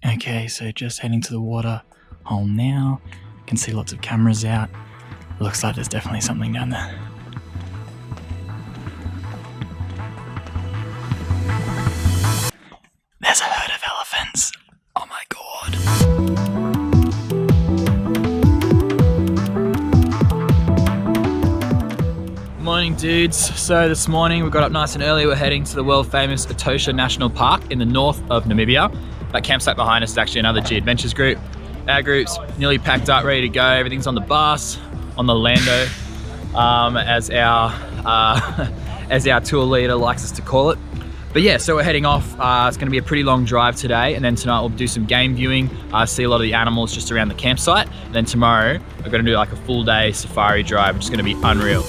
Okay, so just heading to the water hole now. Can see lots of cameras out. Looks like there's definitely something down there. There's a herd of elephants. Oh my god. Morning dudes. So this morning we got up nice and early. We're heading to the world famous Etosha National Park in the north of Namibia. That campsite behind us is actually another G Adventures group. Our group's nearly packed up, ready to go. Everything's on the bus, on the Lando, as our tour leader likes us to call it. But yeah, so we're heading off. It's going to be a pretty long drive today, and then tonight we'll do some game viewing, see a lot of the animals just around the campsite. And then tomorrow we're going to do like a full day safari drive, which is going to be unreal.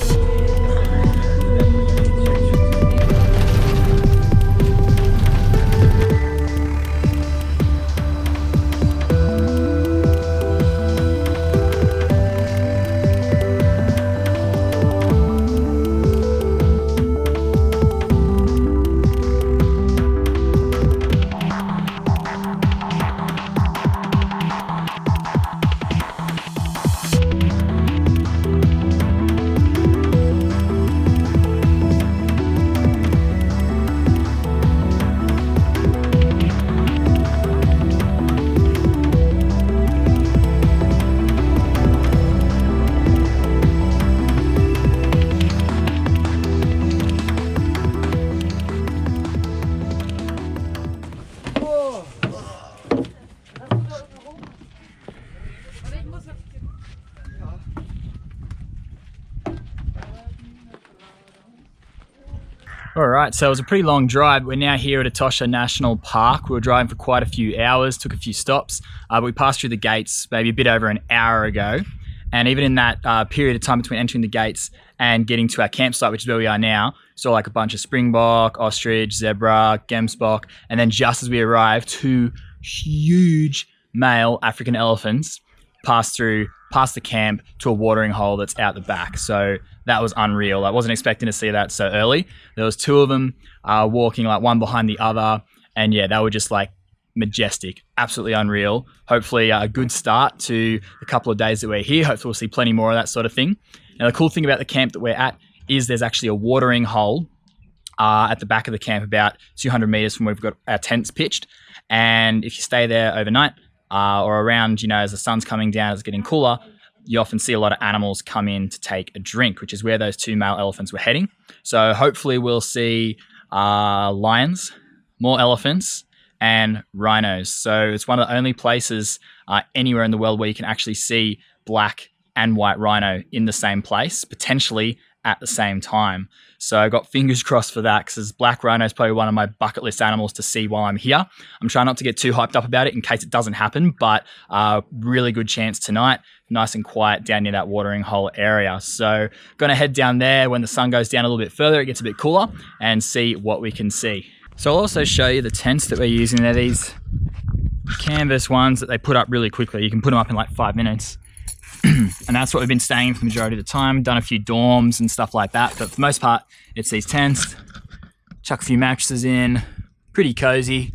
Alright, so it was a pretty long drive. We're now here at Etosha National Park. We were driving for quite a few hours, took a few stops, but we passed through the gates maybe a bit over an hour ago. And even in that period of time between entering the gates and getting to our campsite, which is where we are now, saw like a bunch of springbok, ostrich, zebra, gemsbok, and then just as we arrived, two huge male African elephants passed the camp to a watering hole that's out the back. So that was unreal. I wasn't expecting to see that so early. There was two of them walking like one behind the other. And yeah, they were just like majestic, absolutely unreal. Hopefully a good start to the couple of days that we're here. Hopefully we'll see plenty more of that sort of thing. Now the cool thing about the camp that we're at is there's actually a watering hole at the back of the camp about 200 meters from where we've got our tents pitched. And if you stay there overnight, or around, you know, as the sun's coming down, as it's getting cooler, you often see a lot of animals come in to take a drink, which is where those two male elephants were heading. So hopefully we'll see lions, more elephants, and rhinos. So it's one of the only places anywhere in the world where you can actually see black and white rhino in the same place, potentially at the same time. So I got fingers crossed for that, because black rhino is probably one of my bucket list animals to see while I'm here. I'm trying not to get too hyped up about it in case it doesn't happen, but really good chance tonight, nice and quiet down near that watering hole area. So gonna head down there when the sun goes down a little bit further, it gets a bit cooler, and see what we can see. So I'll also show you the tents that we're using. They're these canvas ones that they put up really quickly. You can put them up in like 5 minutes. And that's what we've been staying in for the majority of the time. Done a few dorms and stuff like that, but for the most part, it's these tents. Chuck a few mattresses in, pretty cozy.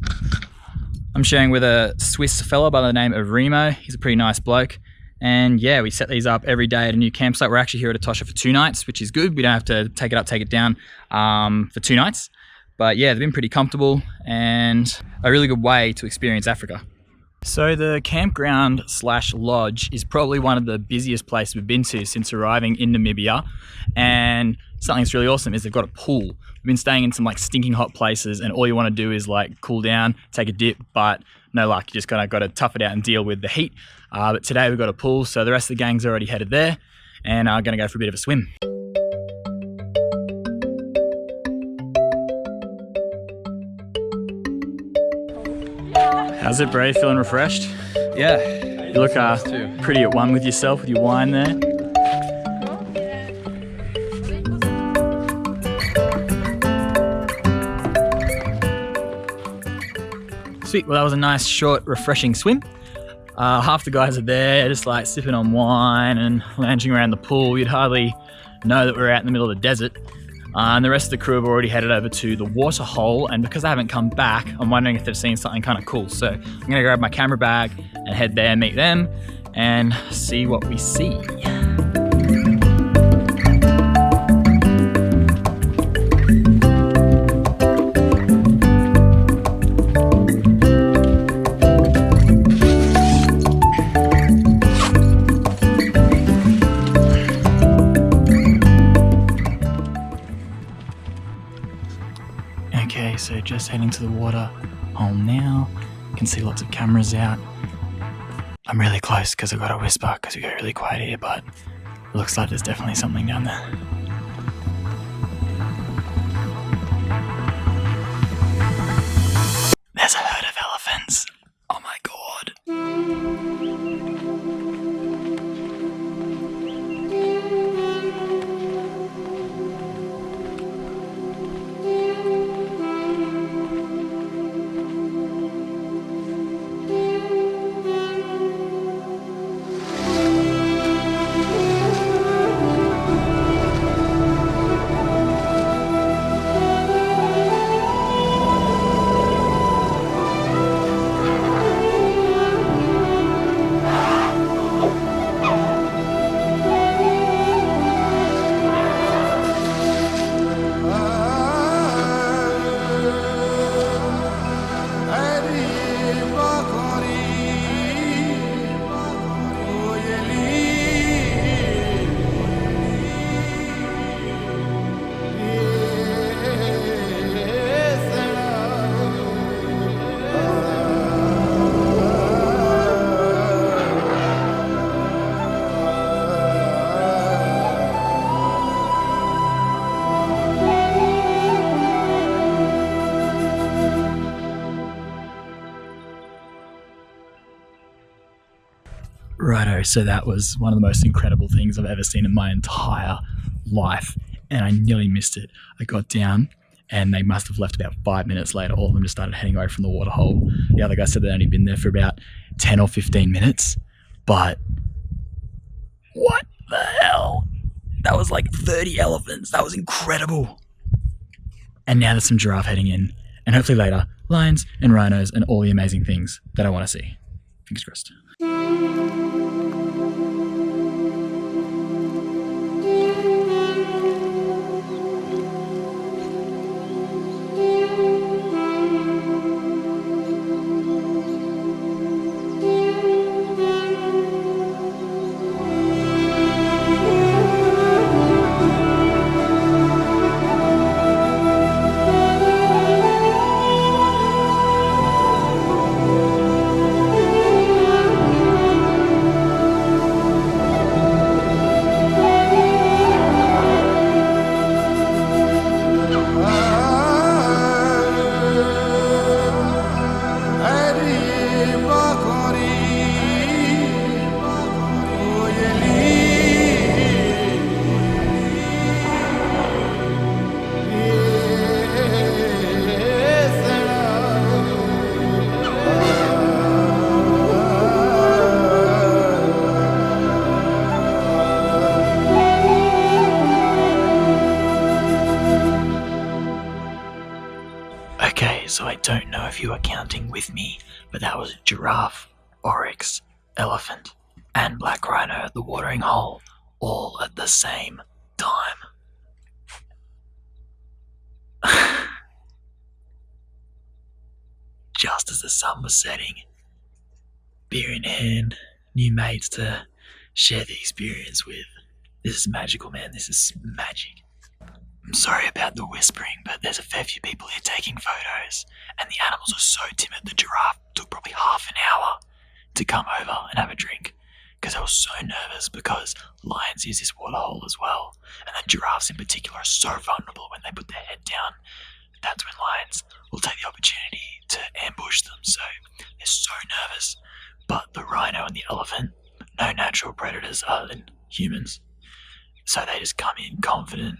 I'm sharing with a Swiss fella by the name of Remo. He's a pretty nice bloke. And yeah, we set these up every day at a new campsite. We're actually here at Etosha for 2 nights, which is good. We don't have to take it up, take it down for 2 nights. But yeah, they've been pretty comfortable and a really good way to experience Africa. So the campground / lodge is probably one of the busiest places we've been to since arriving in Namibia. And something that's really awesome is they've got a pool. We've been staying in some like stinking hot places, and all you want to do is like cool down, take a dip, but no luck. You just got to tough it out and deal with the heat. But today we've got a pool, so the rest of the gang's already headed there, and I'm going to go for a bit of a swim. How's it, Bray? Feeling refreshed? Yeah. You look pretty at one with yourself with your wine there. Sweet. Well, that was a nice, short, refreshing swim. Half the guys are there, just like sipping on wine and lounging around the pool. You'd hardly know that we're out in the middle of the desert. And the rest of the crew have already headed over to the water hole, and because I haven't come back, I'm wondering if they've seen something kind of cool. So I'm gonna grab my camera bag and head there, meet them, and see what we see. Okay, so just heading to the water hole now. You can see lots of cameras out. I'm really close because I've got to whisper because we go really quiet here, but it looks like there's definitely something down there. There's a herd of elephants. Oh my god. Righto, so that was one of the most incredible things I've ever seen in my entire life, and I nearly missed it. I got down, and they must have left about 5 minutes later. All of them just started heading away from the water hole. The other guy said they'd only been there for about 10 or 15 minutes, but what the hell? That was like 30 elephants. That was incredible. And now there's some giraffe heading in, and hopefully later, lions and rhinos and all the amazing things that I want to see. Fingers crossed. Okay, so I don't know if you are counting with me, but that was giraffe, oryx, elephant, and black rhino at the watering hole, all at the same time. Just as the sun was setting, beer in hand, new mates to share the experience with. This is magical, man. This is magic. I'm sorry about the whispering, but there's a fair few people here taking photos, and the animals are so timid. The giraffe took probably half an hour to come over and have a drink because I was so nervous because lions use this water hole as well, and the giraffes in particular are so vulnerable when they put their head down. That's when lions will take the opportunity to ambush them, so they're so nervous. But the rhino and the elephant, no natural predators other than humans, so they just come in confident.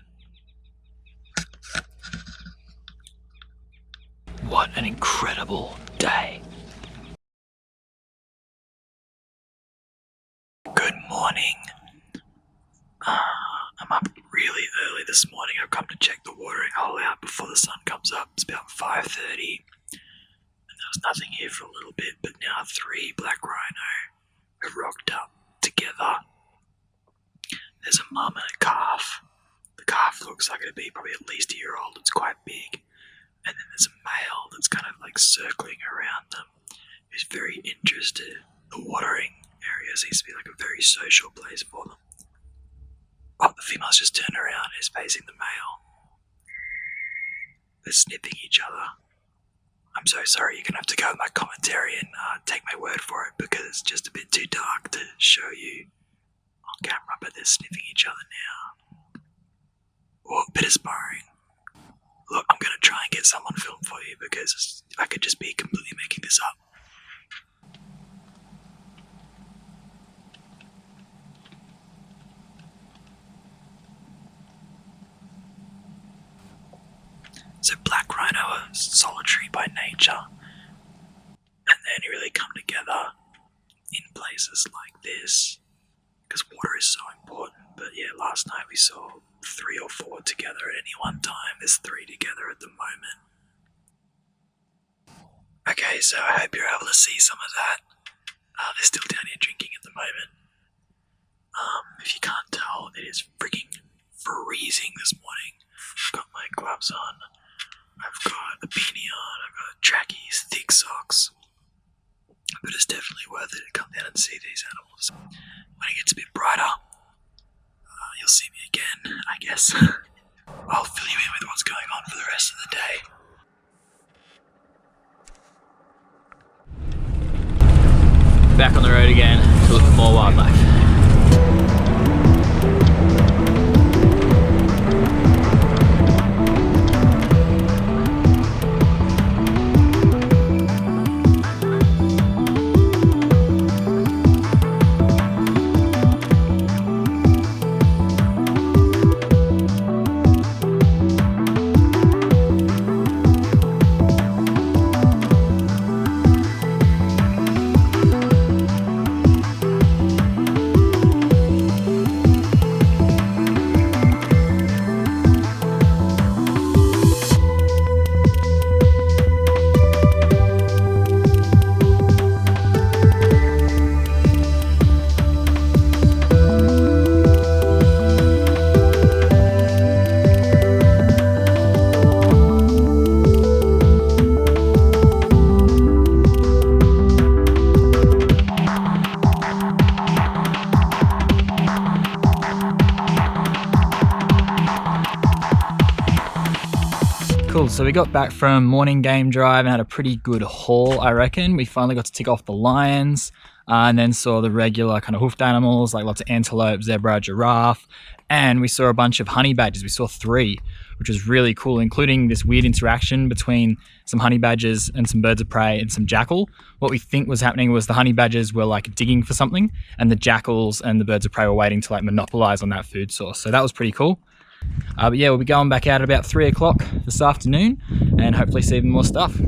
What an incredible day. Good morning. I'm up really early this this morning I've come to check the watering hole out before the sun comes up. It's about 5:30, and there was nothing here for a little bit, but now 3 black rhino have rocked up together. There's a mum and a calf. The calf looks like it'd be probably at least a year old. It's quite big. And then there's a male that's kind of like circling around them, who's very interested. The watering area seems to be like a very social place for them. Oh, the female's just turned around and is facing the male. They're sniffing each other. I'm so sorry, you're going to have to go with my commentary and take my word for it, because it's just a bit too dark to show you on camera, but they're sniffing each other now. Oh, a bit of sparring. Look, I'm going to try and get someone film for you, because I could just be completely making this up. So black rhino are solitary by nature, and they only really come together in places like this, because water is so important. But yeah, last night we saw 3 or 4 together at any one time. There's 3 together at the moment. Okay, so I hope you're able to see some of that. They're still down here drinking at the moment. If you can't tell, it is freaking freezing this morning. I've got my gloves on. I've got a beanie on. I've got trackies, thick socks. But it's definitely worth it to come down and see these animals. When it gets a bit brighter, you'll see me again, I guess. I'll fill you in with what's going on for the rest of the day. Back on the road again to look for more wildlife. Cool, so we got back from morning game drive and had a pretty good haul, I reckon. We finally got to tick off the lions and then saw the regular kind of hoofed animals like lots of antelope, zebra, giraffe, and we saw a bunch of honey badgers. We saw 3, which was really cool, including this weird interaction between some honey badgers and some birds of prey and some jackal. What we think was happening was the honey badgers were like digging for something, and the jackals and the birds of prey were waiting to like monopolize on that food source. So that was pretty cool. But yeah, we'll be going back out at about 3 o'clock this afternoon and hopefully see even more stuff.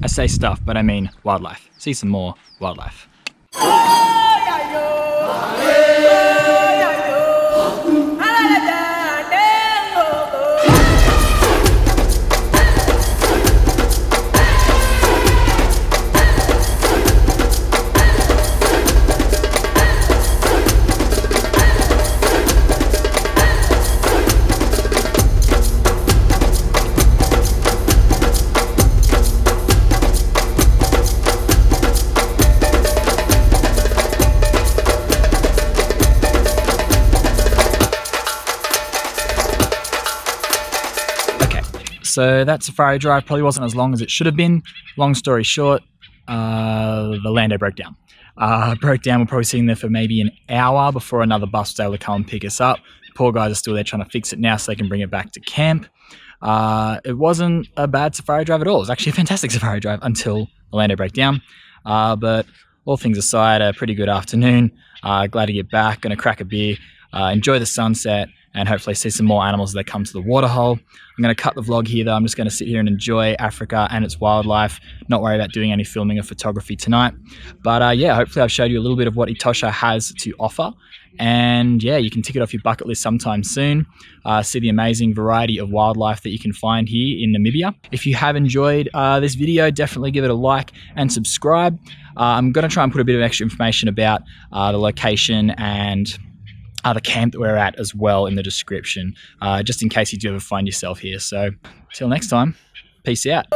I say stuff, but I mean wildlife. See some more wildlife. So that safari drive probably wasn't as long as it should have been. Long story short, the Lando broke down. We're probably sitting there for maybe an hour before another bus was able to come and pick us up. The poor guys are still there trying to fix it now so they can bring it back to camp. It wasn't a bad safari drive at all. It was actually a fantastic safari drive until the Lando broke down. But all things aside, a pretty good afternoon. Glad to get back. Going to crack a beer, enjoy the sunset, and hopefully see some more animals as they come to the waterhole. I'm going to cut the vlog here though. I'm just going to sit here and enjoy Africa and its wildlife, not worry about doing any filming or photography tonight. But yeah, hopefully I've showed you a little bit of what Etosha has to offer. And yeah, you can tick it off your bucket list sometime soon. See the amazing variety of wildlife that you can find here in Namibia. If you have enjoyed this video, definitely give it a like and subscribe. I'm going to try and put a bit of extra information about the location and the camp that we're at as well in the description, just in case you do ever find yourself here. So till next time, peace out.